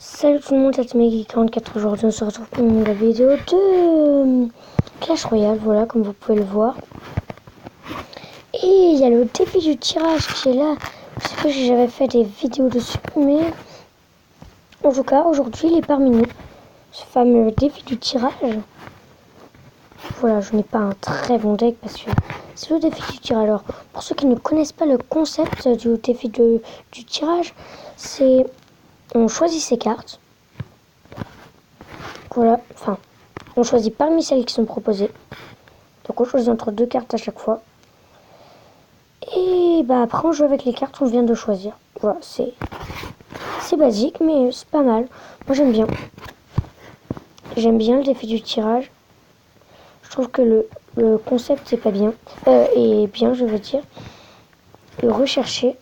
Salut tout le monde, c'est Meggy44. Aujourd'hui on se retrouve pour une nouvelle vidéo de Clash Royale, voilà, comme vous pouvez le voir. Et il y a le défi du tirage qui est là. Je sais pas si j'avais fait des vidéos dessus, mais en tout cas aujourd'hui il est parmi nous. Ce fameux défi du tirage. Voilà, je n'ai pas un très bon deck parce que c'est le défi du tirage. Alors pour ceux qui ne connaissent pas le concept du défi du tirage, c'est on choisit ses cartes. Voilà, enfin, on choisit parmi celles qui sont proposées. Donc on choisit entre deux cartes à chaque fois. Et bah après on joue avec les cartes qu'on vient de choisir. Voilà, c'est basique mais c'est pas mal. Moi j'aime bien. J'aime bien le défi du tirage. Je trouve que le concept c'est pas bien. Et bien je veux dire. Le rechercher.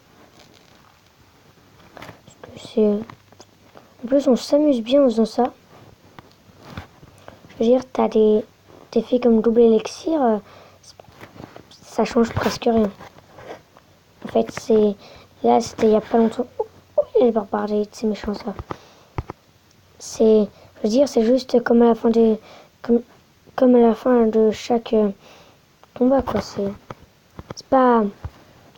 Parce que c'est... En plus on s'amuse bien en faisant ça. Je veux dire, t'as des défis comme double élixir, ça change presque rien. En fait, c'est... Là, c'était il y a pas longtemps. Oh, il est barbare, c'est méchant ça. C'est... Je veux dire, c'est juste comme à la fin des... Comme à la fin de chaque combat, quoi. C'est pas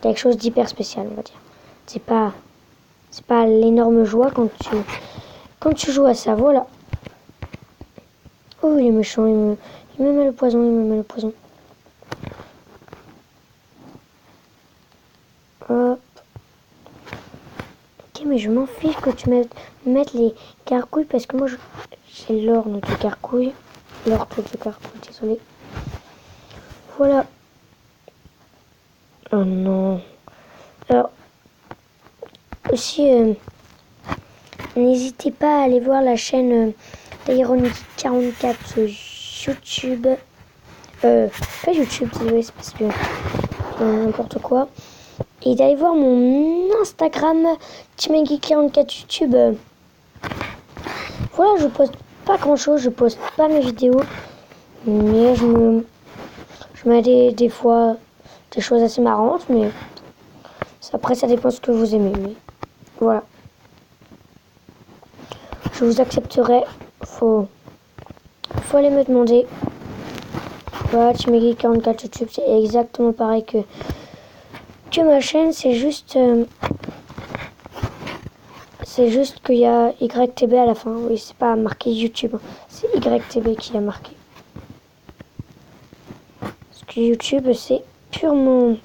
quelque chose d'hyper spécial, on va dire. C'est pas l'énorme joie quand tu joues à ça, voilà. Oh, il est méchant, il me met le poison, il me met le poison. Hop. Ok, mais je m'en fiche que tu mettes les gargouilles parce que moi j'ai l'orne de gargouille. L'orne de gargouille, désolé. Voilà. Oh non. Alors, aussi, n'hésitez pas à aller voir la chaîne d'Ironic44 sur YouTube. Pas YouTube, désolé, c'est parce que n'importe quoi. Et d'aller voir mon Instagram, Meggy44 YouTube. Voilà, je poste pas grand chose, je poste pas mes vidéos. Mais je mets des fois des choses assez marrantes, mais après ça dépend de ce que vous aimez. Mais voilà. Je vous accepterai. Faut aller me demander. Voilà, Meggy44 YouTube, c'est exactement pareil que ma chaîne, c'est juste qu'il y a YTB à la fin. Oui, c'est pas marqué YouTube, c'est YTB qui a marqué. Parce que YouTube, c'est purement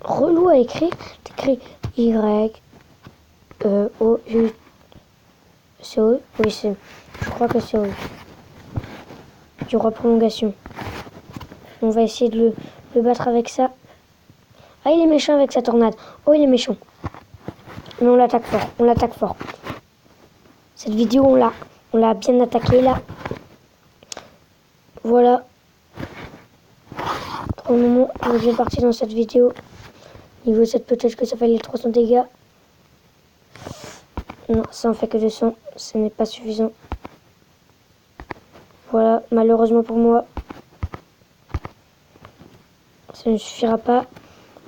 relou à écrire. T'écris Y O U. C'est O. Oui, je crois que c'est O. Il y aura prolongation. On va essayer de le battre avec ça. Ah, il est méchant avec sa tornade. Oh, il est méchant. Mais on l'attaque fort. On l'attaque fort. Cette vidéo, on l'a bien attaqué là. Voilà. Pour le moment, on est bien parti dans cette vidéo. Niveau 7, peut-être que ça fait les 300 dégâts. Non, ça en fait que 200. Ce n'est pas suffisant. Voilà, malheureusement pour moi. Ça ne suffira pas.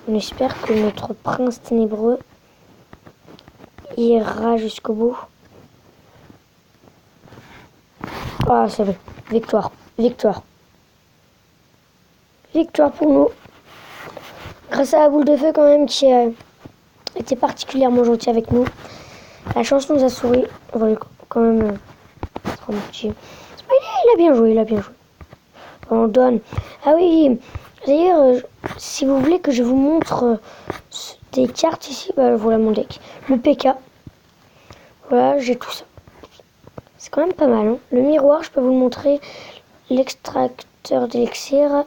On espère que notre prince ténébreux ira jusqu'au bout. Ah, c'est bon. Victoire. Victoire. Victoire pour nous. Grâce à la boule de feu quand même qui a été particulièrement gentille avec nous. La chance nous a souri. On va lui quand même il a bien joué, il a bien joué. On donne. Ah oui, d'ailleurs, si vous voulez que je vous montre des cartes ici, bah voilà mon deck. Le PK. Voilà, j'ai tout ça. C'est quand même pas mal. Hein. Le miroir, je peux vous le montrer. L'extracteur d'élixir.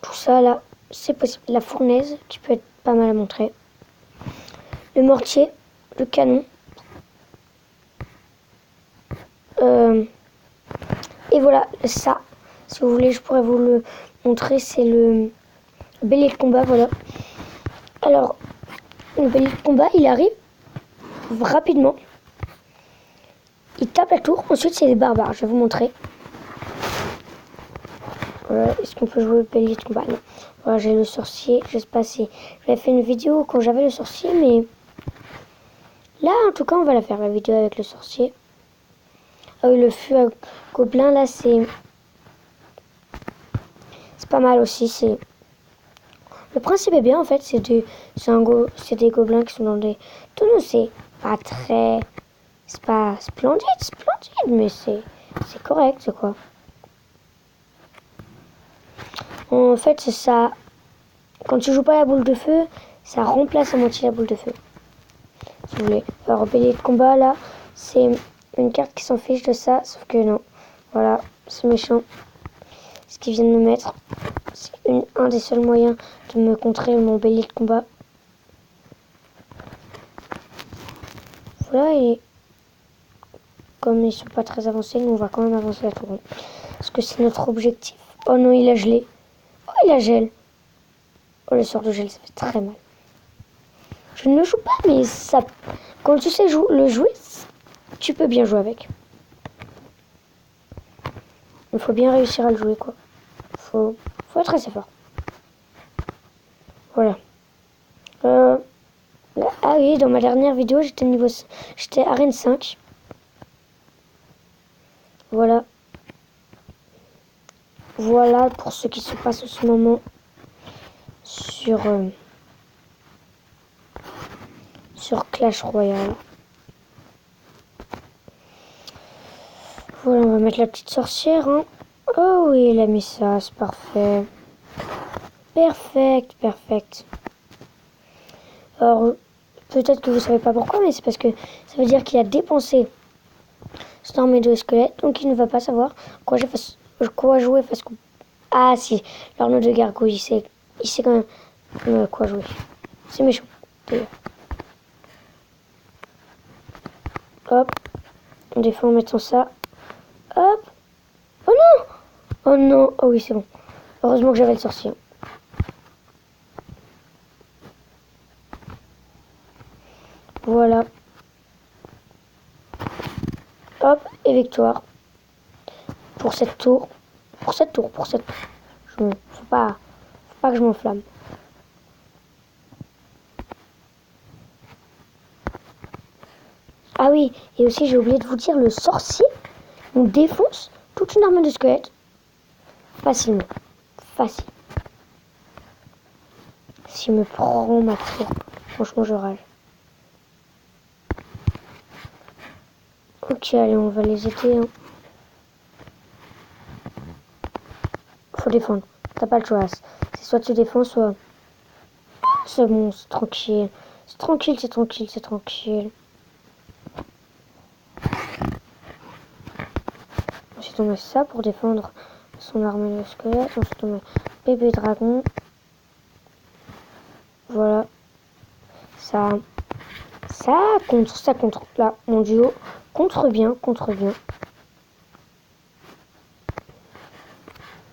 Tout ça là, c'est possible. La fournaise, qui peut être pas mal à montrer. Le mortier, le canon. Et voilà, ça, si vous voulez, je pourrais vous le montrer. C'est le bélier de combat, voilà. Alors, le bélier de combat, il arrive rapidement. Il tape la tour. Ensuite, c'est les barbares. Je vais vous montrer. Voilà. Est-ce qu'on peut jouer le bélier de combat? Non. Voilà, j'ai le sorcier. Je sais pas si j'avais fait une vidéo quand j'avais le sorcier, mais là, en tout cas, on va la faire, la vidéo avec le sorcier. Ah oui, le feu à gobelins, là, c'est pas mal aussi. C'est le principe est bien, en fait. C'est des gobelins qui sont dans des tonneaux. C'est pas très... C'est pas splendide, mais c'est correct, c'est quoi. En fait, c'est ça. Quand tu joues pas la boule de feu, ça remplace à moitié la boule de feu. Si vous voulez. Alors, bélier de combat, là, c'est une carte qui s'en fiche de ça, sauf que non. Voilà, c'est méchant. Ce qu'ils viennent de me mettre, c'est un des seuls moyens de me contrer mon bélier de combat. Voilà, et comme ils sont pas très avancés, nous on va quand même avancer la tour. Parce que c'est notre objectif. Oh non, il a gelé. Oh, il a gel. Oh, le sort de gel, ça fait très mal. Je ne le joue pas, mais ça, quand tu sais le jouer, tu peux bien jouer avec. Il faut bien réussir à le jouer, quoi. Faut être assez fort. Voilà. Ah oui, dans ma dernière vidéo, j'étais arène 5. Voilà. Voilà pour ce qui se passe en ce moment sur Clash Royale. Voilà, on va mettre la petite sorcière. Hein. Oh oui, il a mis ça, c'est parfait. Perfect. Alors, peut-être que vous savez pas pourquoi, mais c'est parce que ça veut dire qu'il a dépensé son armée de squelettes, donc il ne va pas savoir quoi jouer face coup. Ah si, l'arnaud de gargouille, il sait quand même quoi jouer. C'est méchant, d'ailleurs. Hop, on défend en mettant ça. Hop. Oh non. Oh non. Oh oui, c'est bon. Heureusement que j'avais le sorcier. Voilà. Hop, et victoire. Pour cette tour. Faut pas que je m'enflamme. Ah oui, et aussi j'ai oublié de vous dire, le sorcier, on défonce toute une armée de squelettes. Facilement. Facile. S'il me prend ma tour, franchement je rage. Ok, allez, on va les aider. Hein. Faut défendre. T'as pas le choix. C'est soit tu défends, soit... C'est bon, c'est tranquille. C'est tranquille. Ensuite, on met ça pour défendre son armée de squelette. Ensuite, on met bébé dragon. Voilà. Ça contre. Là, mon duo contre bien.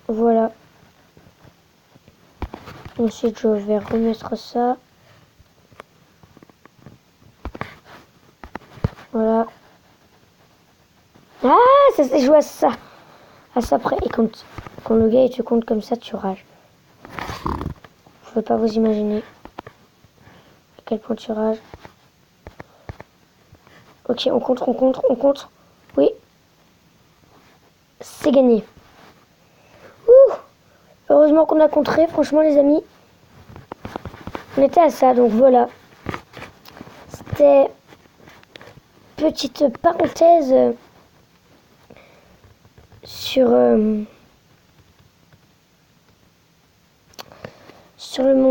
Voilà. Ensuite, je vais remettre ça. Voilà. Ah, ça s'est joué à ça. À ça près. Et quand le gars il te compte comme ça, tu rages. Vous pouvez pas vous imaginer à quel point tu rages. Ok, on contre. Oui. C'est gagné. Ouh. Heureusement qu'on a contré, franchement les amis. On était à ça, donc voilà. C'était petite parenthèse sur mon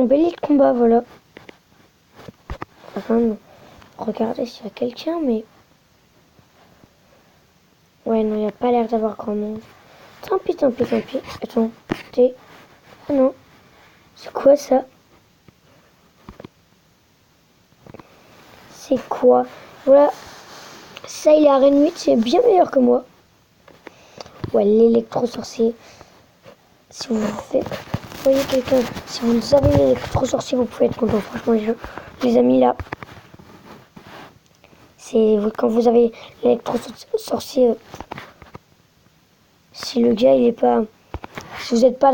bélier de combat, voilà. On va quand même regarder s'il y a quelqu'un, mais... Ouais, non, il n'y a pas l'air d'avoir grand monde. Tant pis. Attends, Ah non. C'est quoi ça? C'est quoi? Voilà. Ça, il est arène 8, c'est bien meilleur que moi. Ouais, l'électro-sorcier. Si vous voyez quelqu'un, si vous avez l'électro-sorcier, vous pouvez être content. Franchement, les amis, là. C'est quand vous avez l'électro-sorcier. Si le gars, il est pas... Si vous n'êtes pas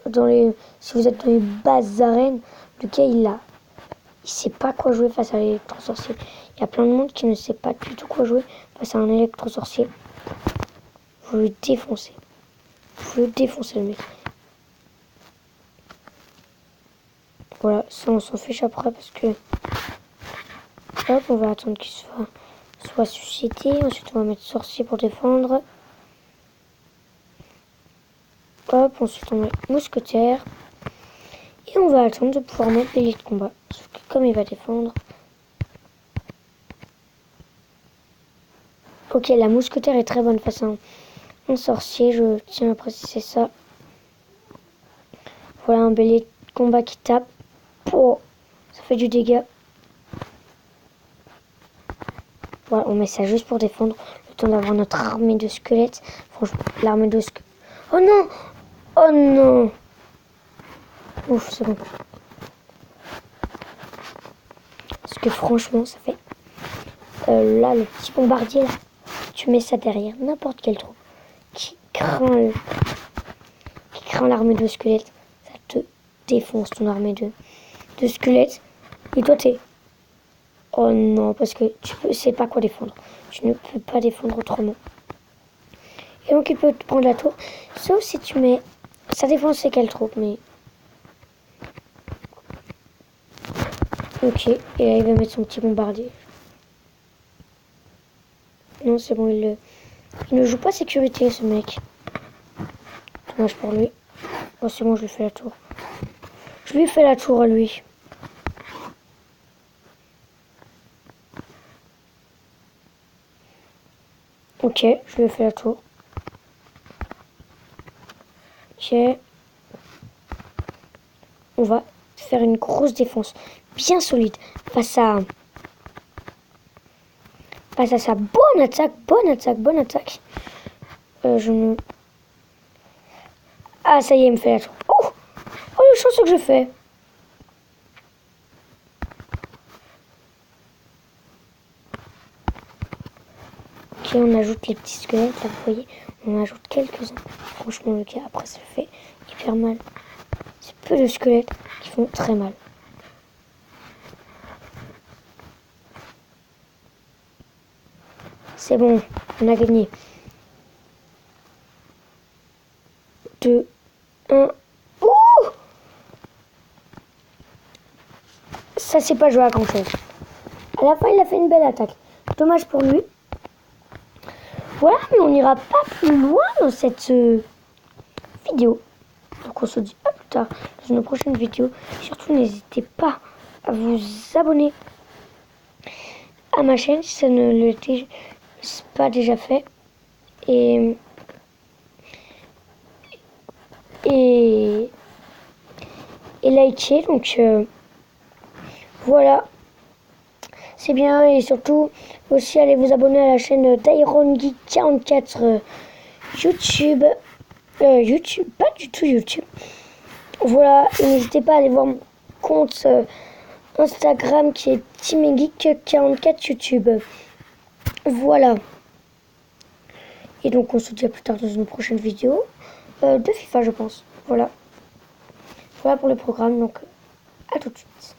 dans les si vous êtes dans les bases arènes, le gars il sait pas quoi jouer face à l'électro-sorcier. Il y a plein de monde qui ne sait pas du tout quoi jouer face à un électro-sorcier. Vous le défoncez. Vous le défoncez le mec. Voilà, ça on s'en fiche après parce que... Hop, on va attendre qu'il soit suscité. Ensuite on va mettre sorcier pour défendre. Hop, ensuite on met mousquetaire. Et on va attendre de pouvoir mettre bélier de combat. Sauf que comme il va défendre... Ok, la mousquetaire est très bonne face à un sorcier. Je tiens à préciser ça. Voilà un bélier de combat qui tape. Oh, ça fait du dégât. Voilà, on met ça juste pour défendre. Le temps d'avoir notre armée de squelettes. Franchement, l'armée de squelettes... Oh non! Oh non! Ouf, c'est bon. Parce que franchement, ça fait... là, le petit bombardier, là, tu mets ça derrière n'importe quelle troupe qui craint l'armée de squelettes. Ça te défonce ton armée de squelettes. Et toi, t'es... Oh non, parce que tu sais pas quoi défendre. Tu ne peux pas défendre autrement. Et donc, il peut te prendre la tour. Sauf si tu mets... Ça dépend c'est quelle troupe, mais... Ok, et là, il va mettre son petit bombardier. Non, c'est bon, il ne joue pas sécurité, ce mec. Dommage pour lui. Bon, c'est bon, je lui fais la tour. Je lui fais la tour à lui. Ok, je lui ai fait la tour. Ok. On va faire une grosse défense. Bien solide. Face à sa bonne attaque. Bonne attaque, bonne attaque. Ah, ça y est, il me fait la tour. Oh, oh le chance que je fais. Ok, on ajoute les petits squelettes, là, vous voyez. On ajoute quelques-uns. Franchement, le gars, après, ça fait hyper mal. C'est peu de squelettes qui font très mal. C'est bon, on a gagné. 2, 1. Ouh! Ça, c'est pas joué à grand chose. À la fin, il a fait une belle attaque. Dommage pour lui. Voilà, mais on n'ira pas plus loin dans cette vidéo. Donc on se dit à plus tard dans une prochaine vidéo. Surtout, n'hésitez pas à vous abonner à ma chaîne si ça ne l'était pas déjà fait. Et liker. Donc voilà. C'est bien, et surtout aussi allez vous abonner à la chaîne d'Iron Geek 44 YouTube. YouTube, pas du tout YouTube. Voilà, et n'hésitez pas à aller voir mon compte Instagram qui est TeamGeek 44 YouTube. Voilà. Et donc on se dit à plus tard dans une prochaine vidéo de FIFA, je pense. Voilà. Voilà pour le programme, donc à tout de suite.